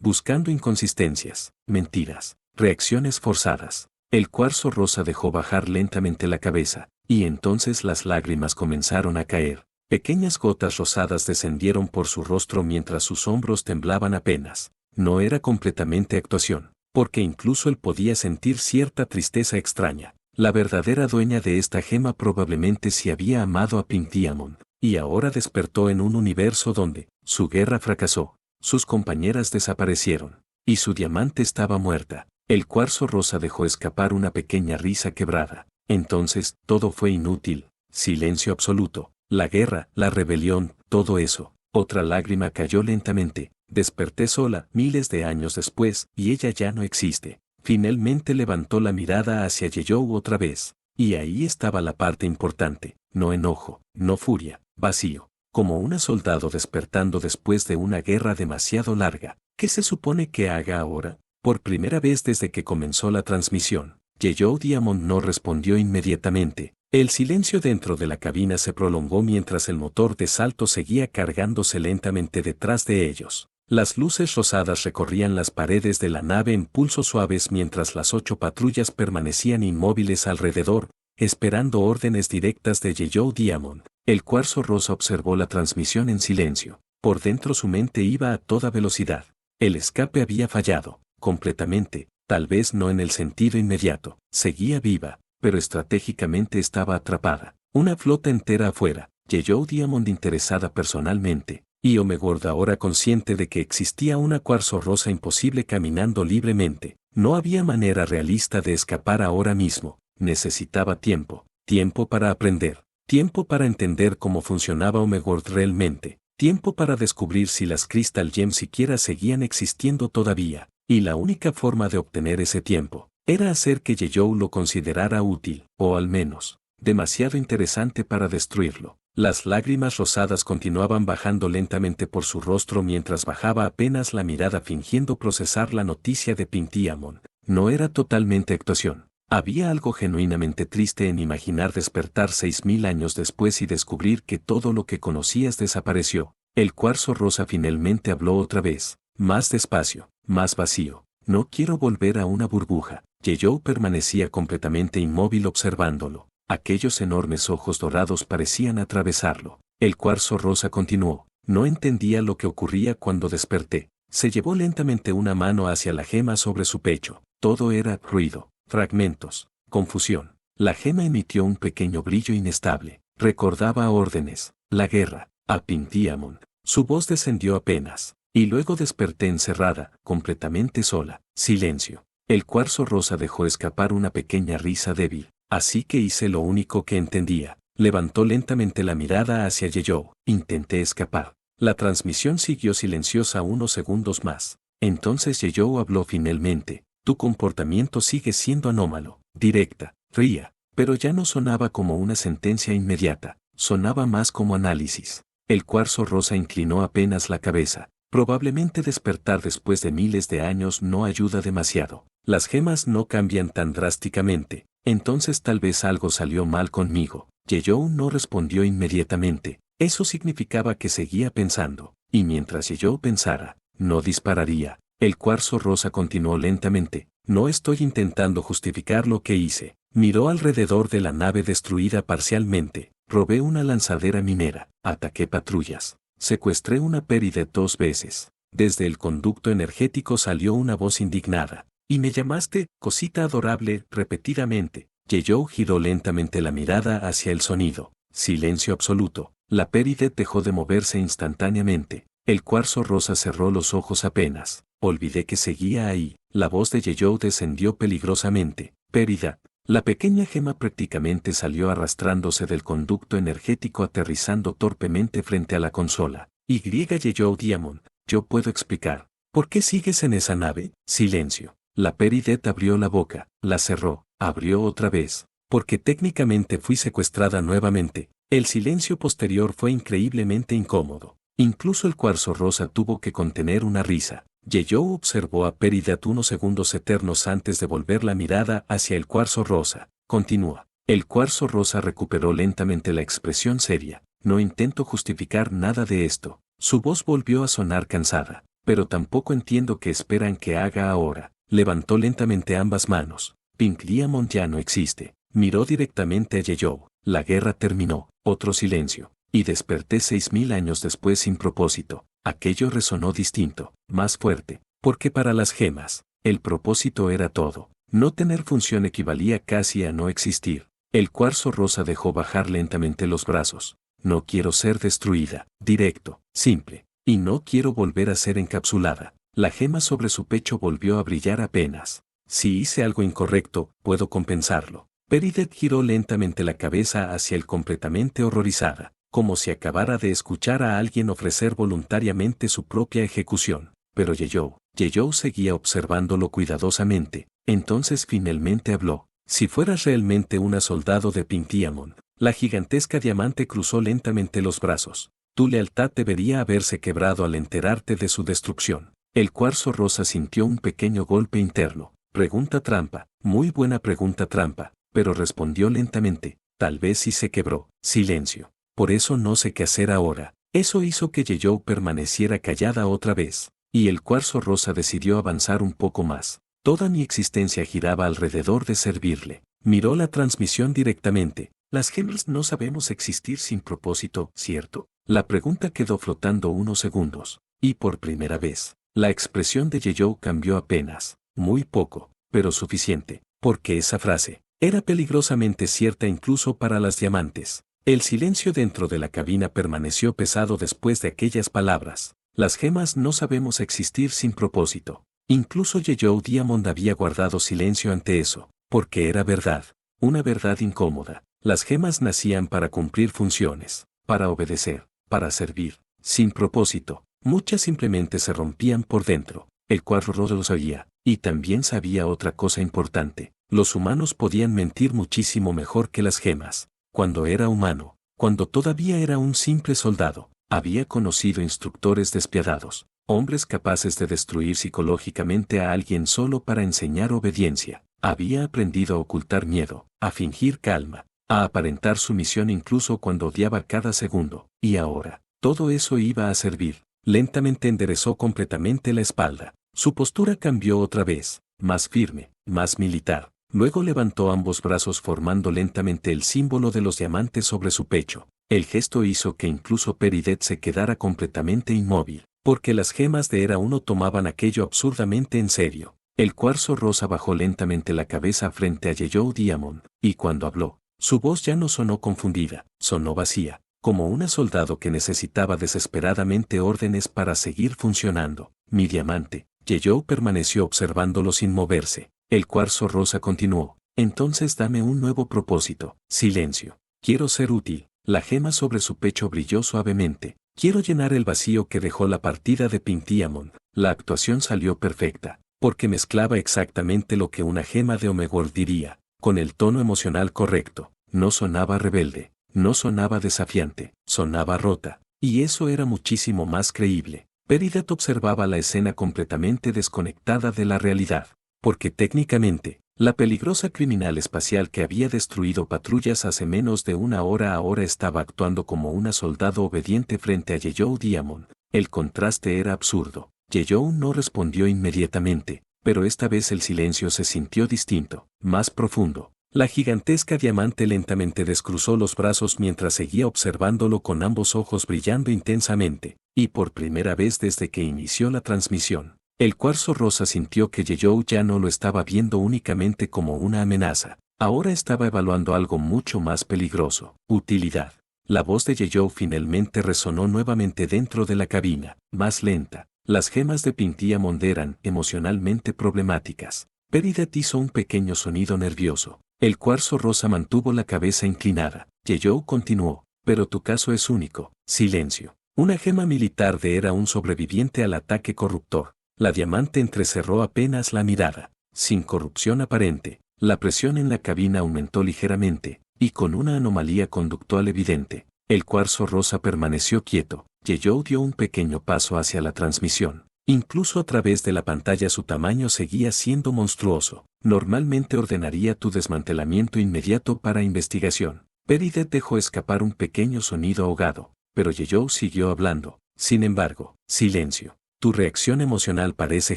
buscando inconsistencias, mentiras, reacciones forzadas. El cuarzo rosa dejó bajar lentamente la cabeza, y entonces las lágrimas comenzaron a caer. Pequeñas gotas rosadas descendieron por su rostro mientras sus hombros temblaban apenas. No era completamente actuación, porque incluso él podía sentir cierta tristeza extraña. La verdadera dueña de esta gema probablemente sí había amado a Pink Diamond, y ahora despertó en un universo donde su guerra fracasó, sus compañeras desaparecieron, y su diamante estaba muerta. El cuarzo rosa dejó escapar una pequeña risa quebrada. Entonces, todo fue inútil, silencio absoluto, la guerra, la rebelión, todo eso. Otra lágrima cayó lentamente. Desperté sola, miles de años después, y ella ya no existe. Finalmente levantó la mirada hacia Yeyou otra vez. Y ahí estaba la parte importante. No enojo, no furia, vacío. Como un soldado despertando después de una guerra demasiado larga. ¿Qué se supone que haga ahora? Por primera vez desde que comenzó la transmisión, Yeyou Diamond no respondió inmediatamente. El silencio dentro de la cabina se prolongó mientras el motor de salto seguía cargándose lentamente detrás de ellos. Las luces rosadas recorrían las paredes de la nave en pulsos suaves mientras las 8 patrullas permanecían inmóviles alrededor, esperando órdenes directas de Yeyou Diamond. El cuarzo rosa observó la transmisión en silencio. Por dentro su mente iba a toda velocidad. El escape había fallado, completamente, tal vez no en el sentido inmediato. Seguía viva, pero estratégicamente estaba atrapada. Una flota entera afuera, Yeyou Diamond interesada personalmente, y Omegord ahora consciente de que existía una cuarzo rosa imposible caminando libremente. No había manera realista de escapar ahora mismo. Necesitaba tiempo, tiempo para aprender, tiempo para entender cómo funcionaba Omegord realmente, tiempo para descubrir si las Crystal Gems siquiera seguían existiendo todavía, y la única forma de obtener ese tiempo era hacer que Yeyou lo considerara útil, o al menos, demasiado interesante para destruirlo. Las lágrimas rosadas continuaban bajando lentamente por su rostro mientras bajaba apenas la mirada fingiendo procesar la noticia de Pink Diamond. No era totalmente actuación. Había algo genuinamente triste en imaginar despertar 6000 años después y descubrir que todo lo que conocías desapareció. El cuarzo rosa finalmente habló otra vez, más despacio, más vacío. No quiero volver a una burbuja. Yeyou permanecía completamente inmóvil observándolo. Aquellos enormes ojos dorados parecían atravesarlo. El cuarzo rosa continuó. No entendía lo que ocurría cuando desperté. Se llevó lentamente una mano hacia la gema sobre su pecho. Todo era ruido, fragmentos, confusión. La gema emitió un pequeño brillo inestable. Recordaba órdenes, la guerra, a Pink Diamond. Su voz descendió apenas. Y luego desperté encerrada, completamente sola. Silencio. El cuarzo rosa dejó escapar una pequeña risa débil. Así que hice lo único que entendía. Levantó lentamente la mirada hacia Yeyou. Intenté escapar. La transmisión siguió silenciosa unos segundos más. Entonces Yeyou habló finalmente. Tu comportamiento sigue siendo anómalo, directa, fría, pero ya no sonaba como una sentencia inmediata, sonaba más como análisis. El cuarzo rosa inclinó apenas la cabeza. Probablemente despertar después de miles de años no ayuda demasiado. Las gemas no cambian tan drásticamente. Entonces tal vez algo salió mal conmigo. Yeyou no respondió inmediatamente. Eso significaba que seguía pensando. Y mientras Yeyou pensara, no dispararía. El cuarzo rosa continuó lentamente. No estoy intentando justificar lo que hice. Miró alrededor de la nave destruida parcialmente. Robé una lanzadera minera. Ataqué patrullas. Secuestré una Peridot 2 veces. Desde el conducto energético salió una voz indignada. Y me llamaste, cosita adorable, repetidamente. Yeyou giró lentamente la mirada hacia el sonido. Silencio absoluto. La Peridot dejó de moverse instantáneamente. El cuarzo rosa cerró los ojos apenas. Olvidé que seguía ahí. La voz de Yeyou descendió peligrosamente. Peridot. La pequeña gema prácticamente salió arrastrándose del conducto energético aterrizando torpemente frente a la consola. Yeyou Diamond, yo puedo explicar. ¿Por qué sigues en esa nave? Silencio. La Peridot abrió la boca, la cerró, abrió otra vez. Porque técnicamente fui secuestrada nuevamente. El silencio posterior fue increíblemente incómodo. Incluso el cuarzo rosa tuvo que contener una risa. Yeyou observó a Peridot unos segundos eternos antes de volver la mirada hacia el cuarzo rosa. Continúa. El cuarzo rosa recuperó lentamente la expresión seria. No intento justificar nada de esto. Su voz volvió a sonar cansada. Pero tampoco entiendo qué esperan que haga ahora. Levantó lentamente ambas manos. Pink Diamond ya no existe. Miró directamente a Yeyou. La guerra terminó. Otro silencio. Y desperté 6000 años después sin propósito. Aquello resonó distinto, más fuerte, porque para las gemas, el propósito era todo. No tener función equivalía casi a no existir. El cuarzo rosa dejó bajar lentamente los brazos. No quiero ser destruida, directo, simple, y no quiero volver a ser encapsulada. La gema sobre su pecho volvió a brillar apenas. Si hice algo incorrecto, puedo compensarlo. Peridot giró lentamente la cabeza hacia él completamente horrorizada, como si acabara de escuchar a alguien ofrecer voluntariamente su propia ejecución. Pero Yeyou seguía observándolo cuidadosamente. Entonces finalmente habló. Si fueras realmente una soldado de Pink Diamond, la gigantesca diamante cruzó lentamente los brazos. Tu lealtad debería haberse quebrado al enterarte de su destrucción. El cuarzo rosa sintió un pequeño golpe interno. Pregunta trampa, muy buena pregunta trampa, pero respondió lentamente, tal vez sí se quebró. Silencio. Por eso no sé qué hacer ahora. Eso hizo que Yeyou permaneciera callada otra vez, y el cuarzo rosa decidió avanzar un poco más. Toda mi existencia giraba alrededor de servirle. Miró la transmisión directamente. Las gemas no sabemos existir sin propósito, ¿cierto? La pregunta quedó flotando unos segundos, y por primera vez, la expresión de Yeyou cambió apenas, muy poco, pero suficiente, porque esa frase era peligrosamente cierta incluso para las diamantes. El silencio dentro de la cabina permaneció pesado después de aquellas palabras. Las gemas no sabemos existir sin propósito. Incluso Yeyou Diamond había guardado silencio ante eso, porque era verdad, una verdad incómoda. Las gemas nacían para cumplir funciones, para obedecer, para servir, sin propósito. Muchas simplemente se rompían por dentro. El cuarzo rosa lo sabía, y también sabía otra cosa importante. Los humanos podían mentir muchísimo mejor que las gemas. Cuando era humano, cuando todavía era un simple soldado, había conocido instructores despiadados, hombres capaces de destruir psicológicamente a alguien solo para enseñar obediencia. Había aprendido a ocultar miedo, a fingir calma, a aparentar sumisión incluso cuando odiaba cada segundo, y ahora, todo eso iba a servir. Lentamente enderezó completamente la espalda. Su postura cambió otra vez, más firme, más militar. Luego levantó ambos brazos formando lentamente el símbolo de los diamantes sobre su pecho. El gesto hizo que incluso Peridet se quedara completamente inmóvil, porque las gemas de Era 1 tomaban aquello absurdamente en serio. El cuarzo rosa bajó lentamente la cabeza frente a Yeyou Diamond, y cuando habló, su voz ya no sonó confundida, sonó vacía, como un soldado que necesitaba desesperadamente órdenes para seguir funcionando. Mi diamante. Yeyou permaneció observándolo sin moverse. El cuarzo rosa continuó. Entonces dame un nuevo propósito. Silencio. Quiero ser útil. La gema sobre su pecho brilló suavemente. Quiero llenar el vacío que dejó la partida de Pink Diamond. La actuación salió perfecta, porque mezclaba exactamente lo que una gema de Omegor diría, con el tono emocional correcto. No sonaba rebelde, no sonaba desafiante, sonaba rota, y eso era muchísimo más creíble. Peridet observaba la escena completamente desconectada de la realidad, porque técnicamente, la peligrosa criminal espacial que había destruido patrullas hace menos de una hora ahora estaba actuando como una soldado obediente frente a Yeyou Diamond. El contraste era absurdo. Yeyou no respondió inmediatamente, pero esta vez el silencio se sintió distinto, más profundo. La gigantesca diamante lentamente descruzó los brazos mientras seguía observándolo con ambos ojos brillando intensamente, y por primera vez desde que inició la transmisión, el cuarzo rosa sintió que Yeyou ya no lo estaba viendo únicamente como una amenaza, ahora estaba evaluando algo mucho más peligroso, utilidad. La voz de Yeyou finalmente resonó nuevamente dentro de la cabina, más lenta. Las gemas de Pink Diamond eran emocionalmente problemáticas. Peridet hizo un pequeño sonido nervioso. El cuarzo rosa mantuvo la cabeza inclinada. Yeyou continuó, pero tu caso es único. Silencio. Una gema militar de Era un sobreviviente al ataque corruptor. La diamante entrecerró apenas la mirada. Sin corrupción aparente, la presión en la cabina aumentó ligeramente, y con una anomalía conductual evidente, el cuarzo rosa permaneció quieto. Yeyou dio un pequeño paso hacia la transmisión. Incluso a través de la pantalla su tamaño seguía siendo monstruoso. Normalmente ordenaría tu desmantelamiento inmediato para investigación. Peridet dejó escapar un pequeño sonido ahogado, pero Yeyou siguió hablando. Sin embargo, silencio. Tu reacción emocional parece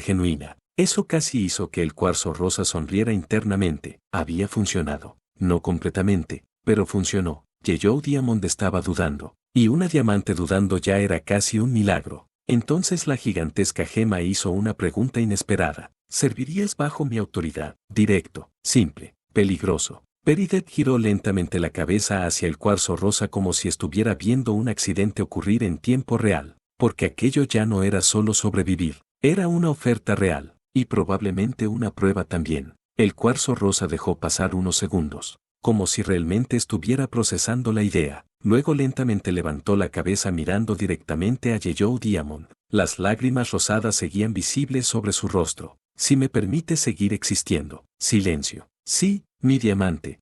genuina. Eso casi hizo que el cuarzo rosa sonriera internamente. Había funcionado. No completamente, pero funcionó. Yeyou Diamond estaba dudando, y una diamante dudando ya era casi un milagro. Entonces la gigantesca gema hizo una pregunta inesperada. ¿Servirías bajo mi autoridad? Directo, simple, peligroso. Peridet giró lentamente la cabeza hacia el cuarzo rosa como si estuviera viendo un accidente ocurrir en tiempo real, porque aquello ya no era solo sobrevivir, era una oferta real, y probablemente una prueba también. El cuarzo rosa dejó pasar unos segundos, como si realmente estuviera procesando la idea. Luego lentamente levantó la cabeza mirando directamente a Yeyou Diamond. Las lágrimas rosadas seguían visibles sobre su rostro. Si me permite seguir existiendo. Silencio. Sí, mi diamante.